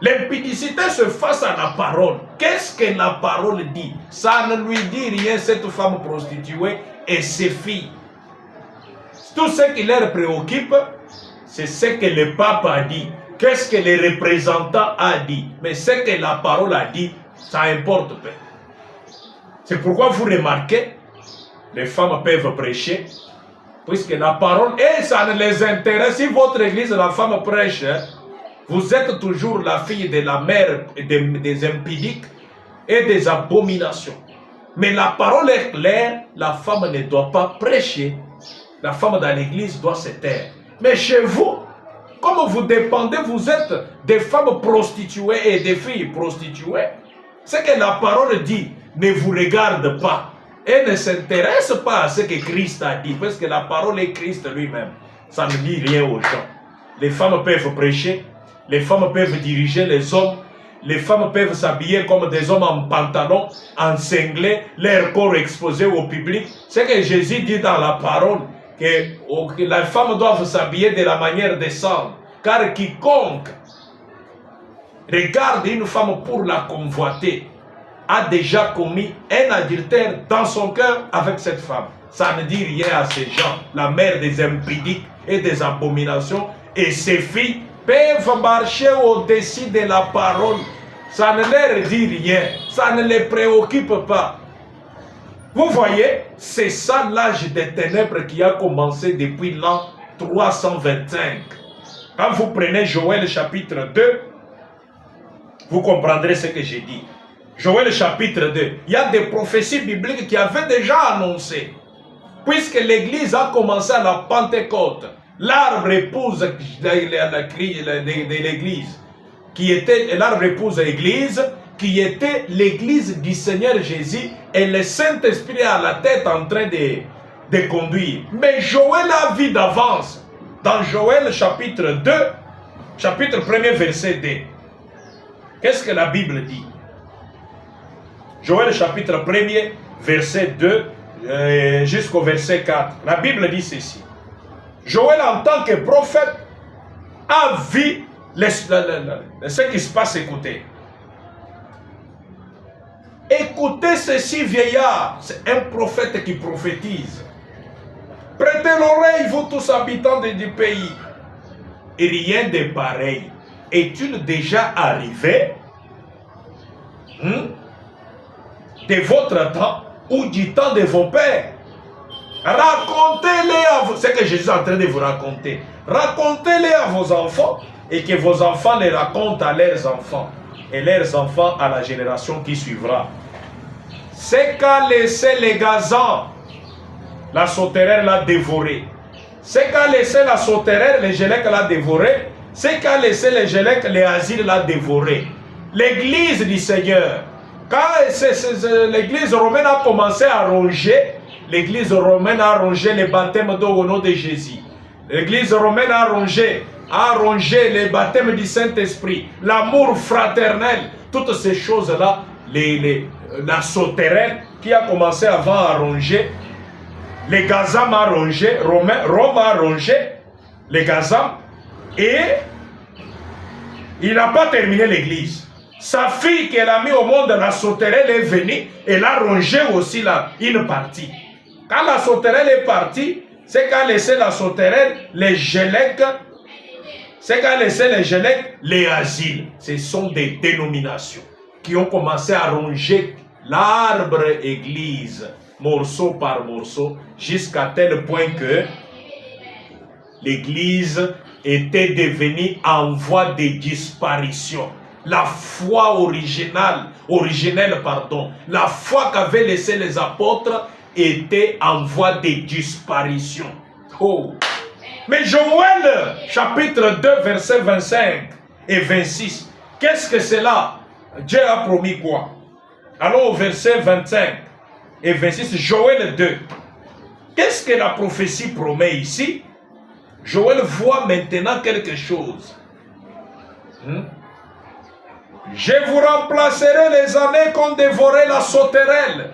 L'impudicité se face à la parole. Qu'est-ce que la parole dit? Ça ne lui dit rien, cette femme prostituée et ses filles. Tout ce qui leur préoccupe, c'est ce que le pape a dit. Qu'est-ce que le représentant a dit? Mais ce que la parole a dit, ça importe peu. C'est pourquoi vous remarquez, les femmes peuvent prêcher, puisque la parole, et ça ne les intéresse. Si votre église, la femme prêche, vous êtes toujours la fille de la mère des impudiques et des abominations. Mais la parole est claire, la femme ne doit pas prêcher. La femme dans l'église doit se taire. Mais chez vous, comme vous dépendez, vous êtes des femmes prostituées et des filles prostituées. Ce que la parole dit ne vous regarde pas. Et ne s'intéresse pas à ce que Christ a dit. Parce que la parole est Christ lui-même. Ça ne dit rien aux gens. Les femmes peuvent prêcher. Les femmes peuvent diriger les hommes. Les femmes peuvent s'habiller comme des hommes en pantalon, en cinglet, leur corps exposé au public. C'est ce que Jésus dit dans la parole, que les femmes doivent s'habiller de la manière décente. Car quiconque regarde une femme pour la convoiter a déjà commis un adultère dans son cœur avec cette femme. Ça ne dit rien à ces gens. La mère des impudiques et des abominations et ses filles peuvent marcher au-dessus de la parole. Ça ne leur dit rien. Ça ne les préoccupe pas. Vous voyez, c'est ça l'âge des ténèbres qui a commencé depuis l'an 325. Quand vous prenez Joël chapitre 2, vous comprendrez ce que j'ai dit. Joël chapitre 2, il y a des prophéties bibliques qui avaient déjà annoncé. Puisque l'église a commencé à la Pentecôte, l'arbre épouse de l'église, qui était l'arbre épouse l'église, qui était l'église du Seigneur Jésus, et le Saint-Esprit à la tête en train de conduire. Mais Joël a vu d'avance, dans Joël chapitre 2, chapitre 1er verset 2. Qu'est-ce que la Bible dit? Joël chapitre 1er verset 2 jusqu'au verset 4. La Bible dit ceci. Joël en tant que prophète a vu ce qui se passe, écoutez. Écoutez ceci, vieillard. C'est un prophète qui prophétise. Prêtez l'oreille, vous tous habitants du pays. Et rien de pareil. Est-il déjà arrivé de votre temps ou du temps de vos pères? Racontez-les à vous. C'est ce que Jésus est en train de vous raconter. Racontez-les à vos enfants et que vos enfants les racontent à leurs enfants. et leurs enfants à la génération qui suivra. C'est qu'a laissé les gazans, la sauterelle l'a dévoré. C'est qu'a laissé la sauterelle, les gélèques l'a dévoré. C'est qu'a laissé les gélèques, les asiles l'a dévoré. L'église du Seigneur, quand l'église romaine a commencé à ronger, l'église romaine a rongé les baptêmes d'eau au nom de Jésus. L'église romaine a rongé les baptêmes du Saint-Esprit, l'amour fraternel, toutes ces choses-là, la sauterelle qui a commencé avant à ronger, les Gazam a rongé, Rome a rongé les Gazam, et il n'a pas terminé l'église. Sa fille qu'elle a mis au monde, la sauterelle, est venue, elle a rongé aussi une partie. Quand la sauterelle est partie, c'est qu'a laissé la sauterelle, les gélèques, c'est qu'a laissé les gélèques, les asiles. Ce sont des dénominations qui ont commencé à ronger l'arbre église, morceau par morceau, jusqu'à tel point que l'église était devenue en voie de disparition. La foi originelle, la foi qu'avaient laissé les apôtres était en voie de disparition. Oh! Mais Joël, chapitre 2, versets 25 et 26, qu'est-ce que c'est là? Dieu a promis quoi? Allons au verset 25 et 26, Joël 2. Qu'est-ce que la prophétie promet ici? Joël voit maintenant quelque chose. Je vous remplacerai les années qu'ont dévoré la sauterelle,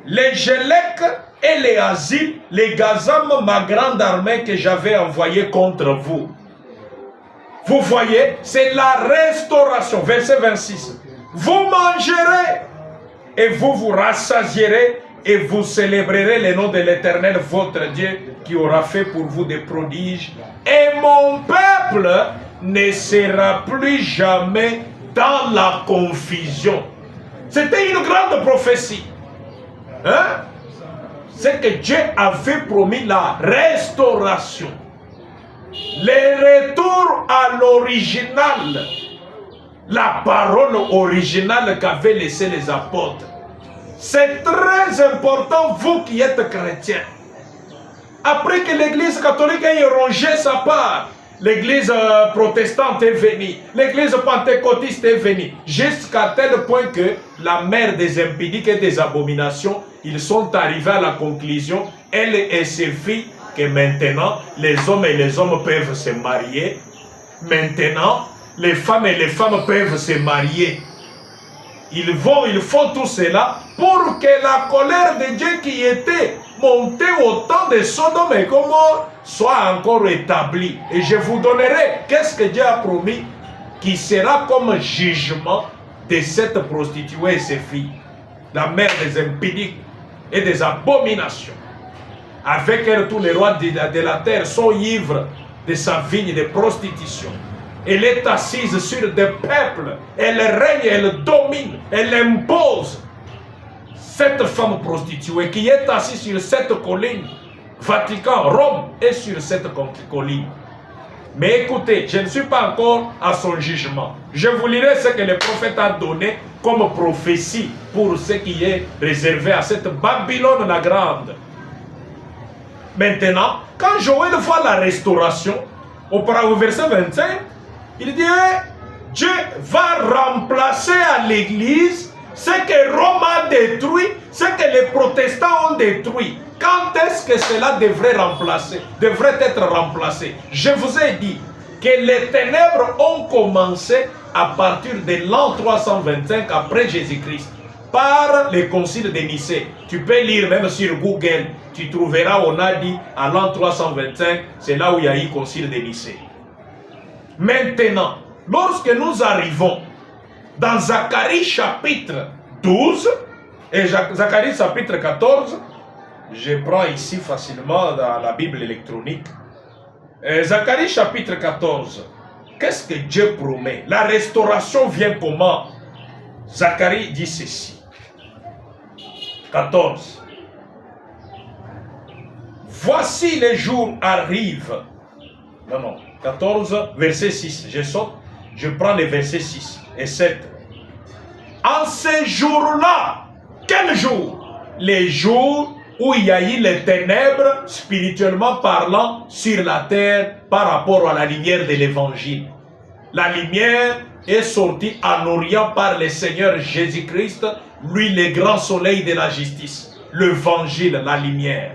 les gélèques et les asiles, les gazam, ma grande armée que j'avais envoyée contre vous. Vous voyez, c'est la restauration. Verset 26. Vous mangerez et vous vous rassasierez et vous célébrerez le nom de l'Éternel, votre Dieu, qui aura fait pour vous des prodiges. Et mon peuple ne sera plus jamais dans la confusion. C'était une grande prophétie. Hein? C'est que Dieu avait promis la restauration. Le retour à l'original. La parole originale qu'avaient laissé les apôtres. C'est très important, vous qui êtes chrétiens. Après que l'église catholique ait rongé sa part, l'église protestante est venue, l'église pentecôtiste est venue, jusqu'à tel point que la mère des impudiques et des abominations, ils sont arrivés à la conclusion, elle et ses filles, que maintenant, les hommes et les hommes peuvent se marier. Maintenant, les femmes et les femmes peuvent se marier. Ils font tout cela pour que la colère de Dieu qui était montée au temps de Sodome et Gomorrhe soit encore établie. Et je vous donnerai, qu'est-ce que Dieu a promis, qui sera comme jugement de cette prostituée et ses filles, la mère des impudiques et des abominations. Avec elle, tous les rois de la terre sont ivres de sa vigne de prostitution. Elle est assise sur des peuples. Elle règne, elle domine, elle impose. Cette femme prostituée qui est assise sur cette colline, Vatican, Rome, est sur cette colline. Mais écoutez, je ne suis pas encore à son jugement. Je vous lirai ce que le prophète a donné comme prophétie pour ce qui est réservé à cette Babylone la grande. Maintenant, quand Joël voit la restauration, au verset 25, il dit, Dieu va remplacer à l'église ce que Rome a détruit, ce que les protestants ont détruit. Quand est-ce que cela devrait être remplacé? Je vous ai dit que les ténèbres ont commencé à partir de l'an 325 après Jésus-Christ, par les conciles de Nicée. Tu peux lire même sur Google, tu trouveras, on a dit, à l'an 325, c'est là où il y a eu le concile de Nicée. Maintenant, lorsque nous arrivons dans Zacharie chapitre 12 et Zacharie chapitre 14, je prends ici facilement dans la Bible électronique. Zacharie chapitre 14, qu'est-ce que Dieu promet? La restauration vient comment? Zacharie dit ceci. 14. Voici les jours arrivent. Non, 14, verset 6. Je saute, je prends le verset 6. et 7. En ces jours-là, quel jour? Les jours où il y a eu les ténèbres, spirituellement parlant, sur la terre par rapport à la lumière de l'évangile. La lumière est sortie en Orient par le Seigneur Jésus-Christ, lui le grand soleil de la justice, l'évangile, la lumière.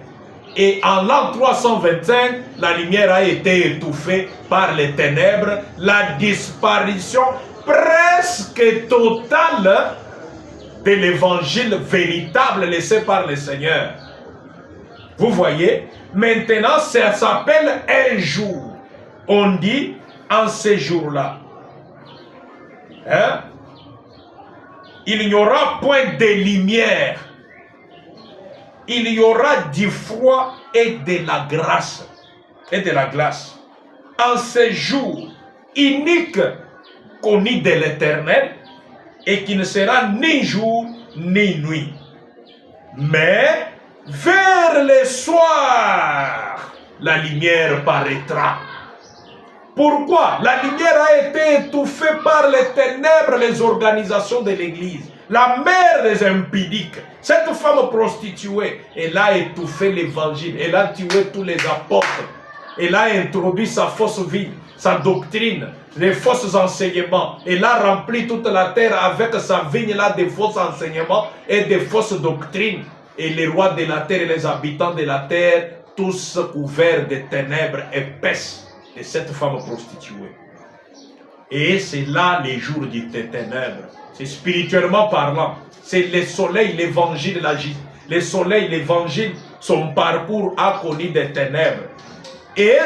Et en l'an 325, la lumière a été étouffée par les ténèbres, la disparition presque totale de l'évangile véritable laissé par le Seigneur. Vous voyez, maintenant ça s'appelle un jour. On dit en ces jours-là. Hein? Il n'y aura point de lumière. Il y aura du froid et de la grâce. Et de la glace. En ces jours uniques connus de l'Éternel et qui ne sera ni jour ni nuit. Mais vers le soir, la lumière paraîtra. Pourquoi? La lumière a été étouffée par les ténèbres, les organisations de l'Église. La mère des impudiques, cette femme prostituée, elle a étouffé l'évangile, elle a tué tous les apôtres, elle a introduit sa fausse vie, sa doctrine, les fausses enseignements, elle a rempli toute la terre avec sa vigne-là de faux enseignements et de fausses doctrines. Et les rois de la terre et les habitants de la terre, tous couverts de ténèbres épaisses de cette femme prostituée. Et c'est là les jours des ténèbres. C'est spirituellement parlant. C'est le soleil, l'évangile, le soleil, l'évangile, son parcours a connu des ténèbres. Et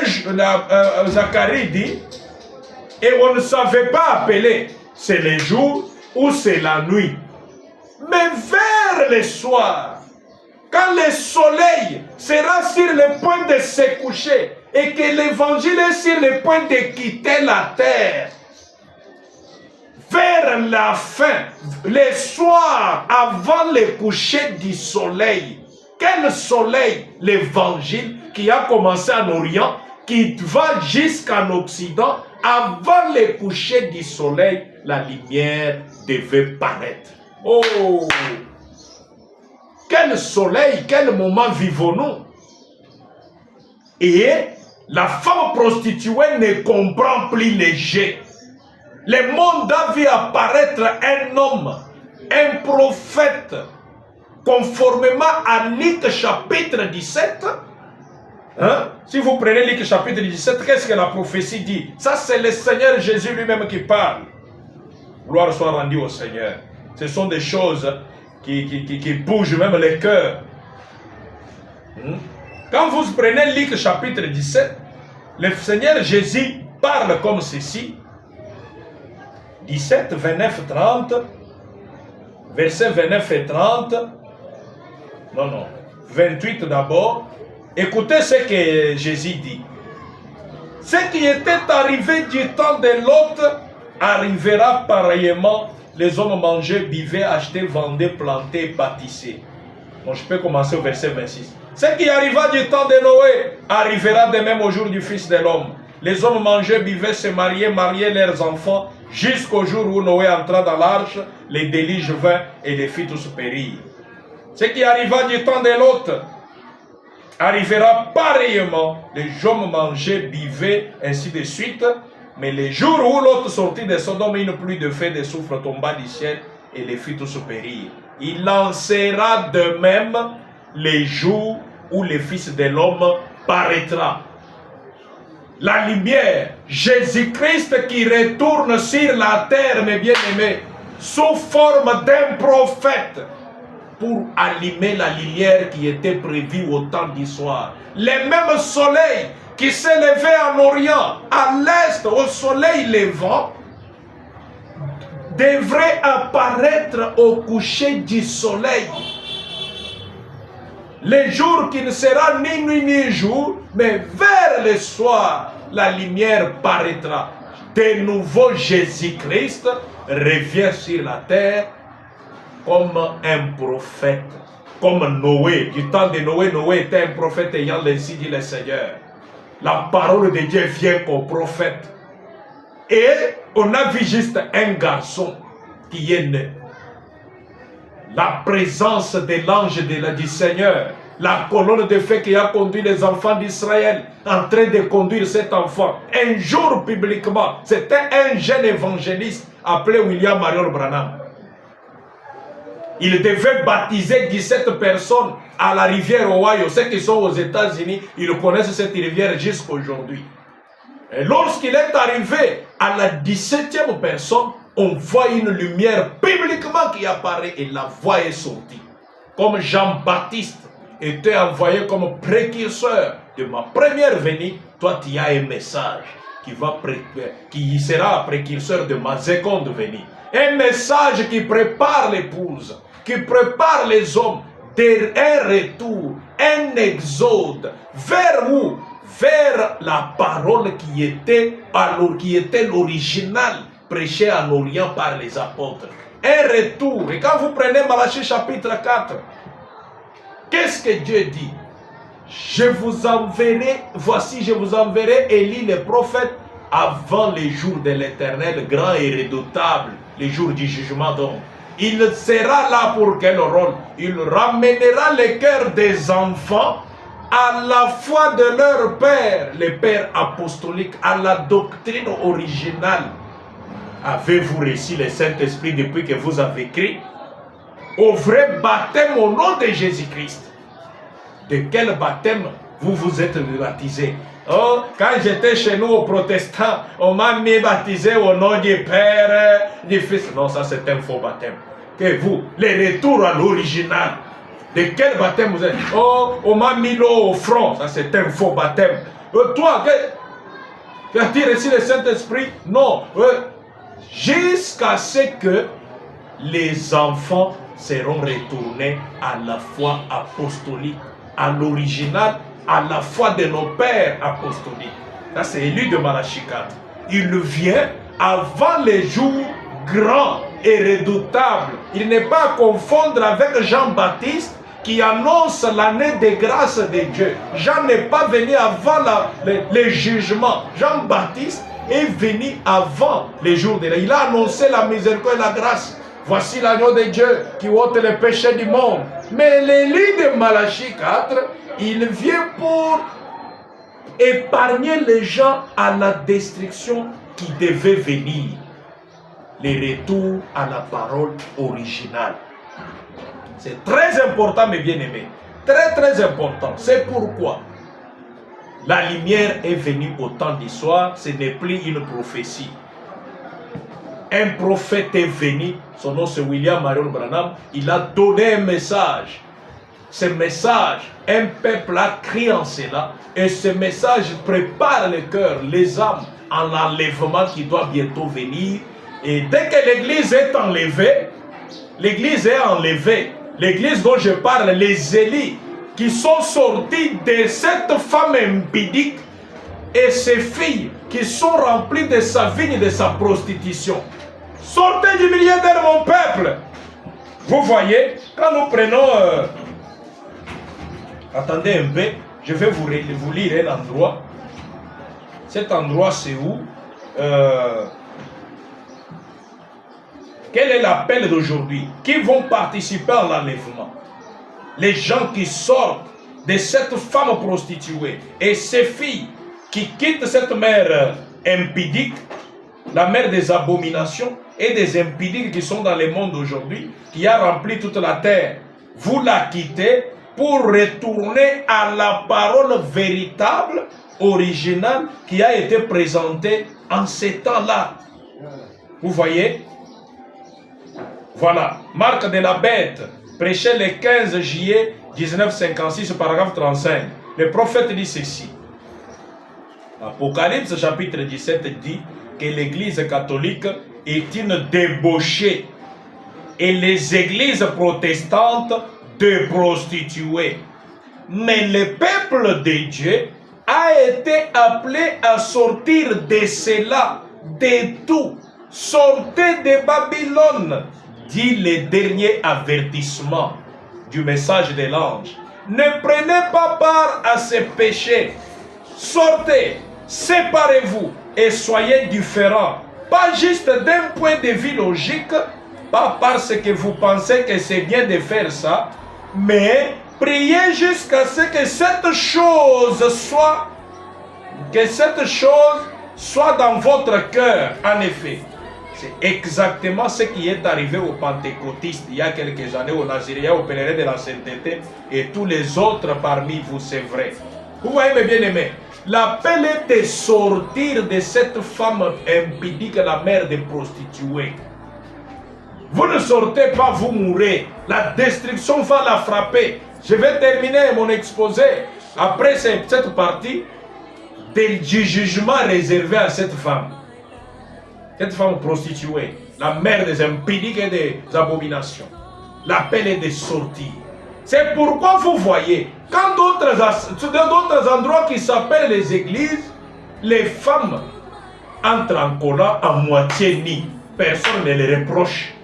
Zacharie dit, et on ne savait pas appeler, c'est le jour ou c'est la nuit. Mais vers le soir, quand le soleil sera sur le point de se coucher et que l'évangile est sur le point de quitter la terre, vers la fin, le soir, avant le coucher du soleil. Quel soleil? L'évangile qui a commencé en Orient, qui va jusqu'en Occident. Avant le coucher du soleil, la lumière devait paraître. Oh! Quel soleil, quel moment vivons-nous? Et la femme prostituée ne comprend plus les jets. Le monde a vu apparaître un homme, un prophète, conformément à Luc chapitre 17. Hein? Si vous prenez Luc chapitre 17, qu'est-ce que la prophétie dit? Ça, c'est le Seigneur Jésus lui-même qui parle. Gloire soit rendue au Seigneur. Ce sont des choses qui bougent même les cœurs. Quand vous prenez Luc chapitre 17, le Seigneur Jésus parle comme ceci. 17, 29, 30, versets 29 et 30, non, 28 d'abord. Écoutez ce que Jésus dit. Ce qui était arrivé du temps de Lot arrivera pareillement. Les hommes mangeaient, buvaient, achetaient, vendaient, plantaient, bâtissaient. Bon, je peux commencer au verset 26. Ce qui arriva du temps de Noé arrivera de même au jour du Fils de l'homme. Les hommes mangeaient, buvaient, se mariaient, mariaient leurs enfants, jusqu'au jour où Noé entra dans l'arche, les déluges vinrent et les fit tous périr. Ce qui arriva du temps de Lot arrivera pareillement. Les hommes mangeaient, buvaient, ainsi de suite. Mais les jours où Lot sortit de Sodome, une pluie de feu et de soufre tomba du ciel et les fit tous périr. Il en sera de même les jours où le Fils de l'homme paraîtra. La lumière, Jésus-Christ qui retourne sur la terre, mes bien-aimés, sous forme d'un prophète, pour allumer la lumière qui était prévue au temps du soir. Le même soleil qui s'est levé en Orient, à l'est, au soleil levant, devrait apparaître au coucher du soleil. Le jour qui ne sera ni nuit ni jour, mais vers le soir, la lumière paraîtra. De nouveau, Jésus-Christ revient sur la terre comme un prophète. Comme Noé. Du temps de Noé, Noé était un prophète ayant ainsi dit le Seigneur. La parole de Dieu vient qu'au prophète. Et on a vu juste un garçon qui est né. La présence de l'ange du Seigneur, la colonne de feu qui a conduit les enfants d'Israël, en train de conduire cet enfant, un jour publiquement, c'était un jeune évangéliste appelé William Marion Branham. Il devait baptiser 17 personnes à la rivière Ohio. Ceux qui sont aux États-Unis, ils connaissent cette rivière jusqu'à aujourd'hui. Et lorsqu'il est arrivé à la 17e personne, on voit une lumière publiquement qui apparaît et la voix est sortie. Comme Jean-Baptiste était envoyé comme précurseur de ma première venue, toi tu as un message qui sera précurseur de ma seconde venue. Un message qui prépare l'épouse, qui prépare les hommes d'un retour, un exode. Vers où? Vers la parole qui était l'original prêché en Orient par les apôtres. Un retour. Et quand vous prenez Malachie chapitre 4, qu'est-ce que Dieu dit? Je vous enverrai, voici je vous enverrai Élie le prophète avant les jours de l'Éternel, grand et redoutable, les jours du jugement d'homme. Il sera là pour quel rôle? Il ramènera le cœur des enfants à la foi de leur père, les pères apostoliques, à la doctrine originale. Avez-vous reçu le Saint-Esprit depuis que vous avez écrit? Au vrai baptême au nom de Jésus-Christ. De quel baptême vous vous êtes baptisé? Oh, quand j'étais chez nous aux protestants, on m'a mis baptisé au nom du Père, du Fils. Non, ça c'est un faux baptême. Que vous, les retours à l'original. De quel baptême vous êtes? Oh, on m'a mis l'eau au front. Ça c'est un faux baptême. Toi, as-tu reçu le Saint-Esprit? Non. Jusqu'à ce que les enfants seront retournés à la foi apostolique, à l'original, à la foi de nos pères apostoliques. Ça c'est Élie de Malachie 4. Il vient avant les jours grands et redoutables. Il n'est pas à confondre avec Jean-Baptiste qui annonce l'année de grâce de Dieu. Jean n'est pas venu avant les jugements. Jean-Baptiste est venu avant les jours de la. Il a annoncé la miséricorde et la grâce. Voici l'agneau de Dieu qui ôte les péchés du monde. Mais l'Élie de Malachie 4, il vient pour épargner les gens à la destruction qui devait venir. Les retours à la parole originale. C'est très important, mes bien-aimés. Très, très important. C'est pourquoi la lumière est venue au temps du soir. Ce n'est plus une prophétie. Un prophète est venu. Son nom c'est William Marion Branham. Il a donné un message. Ce message, un peuple a crié en cela. Et ce message prépare le cœur, les âmes, en l'enlèvement qui doit bientôt venir. Et dès que l'église est enlevée, l'église dont je parle, les Élis, qui sont sortis de cette femme impudique et ses filles qui sont remplies de sa vigne et de sa prostitution. Sortez du milieu d'elle, mon peuple. Vous voyez, quand nous prenons... attendez un peu, je vais vous lire un endroit. Cet endroit, c'est où? Quel est l'appel d'aujourd'hui? Qui vont participer à l'enlèvement? Les gens qui sortent de cette femme prostituée et ces filles qui quittent cette mère impudique, la mère des abominations et des impudiques qui sont dans le monde aujourd'hui, qui a rempli toute la terre. Vous la quittez pour retourner à la parole véritable, originale, qui a été présentée en ces temps-là. Vous voyez? Voilà, Marc de la Bête, prêché le 15 juillet 1956, paragraphe 35. Le prophète dit ceci. Apocalypse chapitre 17 dit que l'église catholique est une débauchée et les églises protestantes de prostituées. Mais le peuple de Dieu a été appelé à sortir de cela, de tout. Sortez de Babylone, dit le dernier avertissement du message de l'ange. Ne prenez pas part à ces péchés. Sortez, séparez-vous, et soyez différents. Pas juste d'un point de vue logique, pas parce que vous pensez que c'est bien de faire ça, mais priez jusqu'à ce que cette chose soit dans votre cœur. En effet, c'est exactement ce qui est arrivé aux pentecôtistes il y a quelques années, aux Nazaréens, aux pèlerins de la sainteté et tous les autres parmi vous, c'est vrai. Vous voyez mes bien-aimés, l'appel est de sortir de cette femme impudique, la mère des prostituées. Vous ne sortez pas, vous mourrez. La destruction va la frapper. Je vais terminer mon exposé après cette partie du jugement réservé à cette femme. Cette femme prostituée, la mère des impudiques et des abominations. L'appel est de sortir. C'est pourquoi vous voyez, quand d'autres endroits qui s'appellent les églises, les femmes entrent en colère à moitié nues. Personne ne les reproche.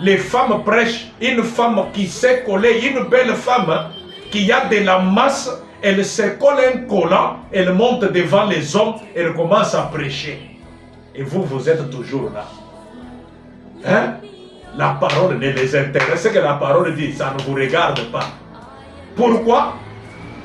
Les femmes prêchent, une femme qui s'est collée, une belle femme qui a de la masse, elle se colle un collant, elle monte devant les hommes, elle commence à prêcher. Et vous, vous êtes toujours là. Hein? La parole ne les intéresse. Ce que la parole dit, ça ne vous regarde pas. Pourquoi?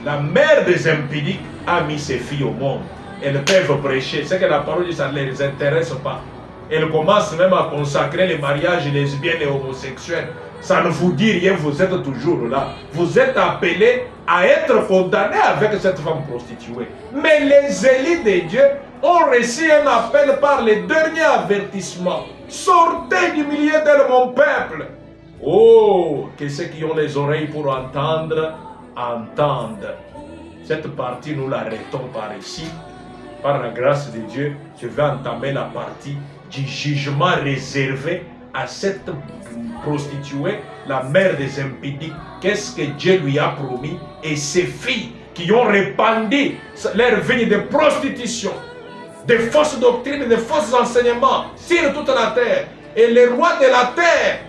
La mère des impudiques a mis ses filles au monde. Elles peuvent prêcher. Ce que la parole dit, ça ne les intéresse pas. Elle commence même à consacrer les mariages lesbiennes et homosexuels. Ça ne vous dit rien, vous êtes toujours là. Vous êtes appelés à être condamnés avec cette femme prostituée. Mais les élus de Dieu ont reçu un appel par le dernier avertissement. Sortez du milieu de mon peuple. Oh, que ceux qui ont les oreilles pour entendre, entendent. Cette partie, nous l'arrêtons par ici. Par la grâce de Dieu, je vais entamer la partie du jugement réservé à cette prostituée, la mère des impudiques. Qu'est-ce que Dieu lui a promis? Et ses filles qui ont répandu leur vie de prostitution, de fausses doctrines, de faux enseignements sur toute la terre. Et les rois de la terre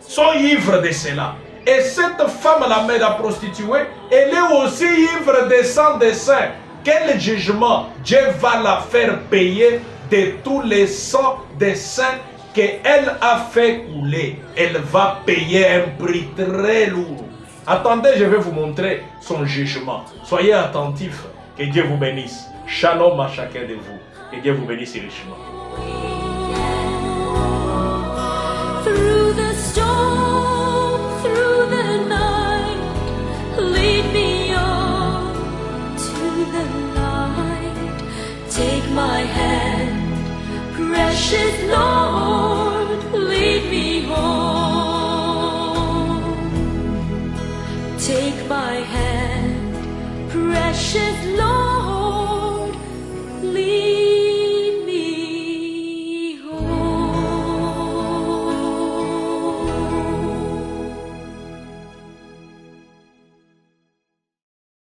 sont ivres de cela. Et cette femme, la mère de la prostituée, elle est aussi ivre de sang des saints. Quel jugement? Dieu va la faire payer de tous les sangs des saints qu'elle a fait couler. Elle va payer un prix très lourd. Attendez, je vais vous montrer son jugement. Soyez attentifs. Que Dieu vous bénisse. Shalom à chacun de vous. Que Dieu vous bénisse richement. Through the storm, through the night, lead me on to the light. Take my hand, precious Lord, lead me home. Take my hand, precious Lord.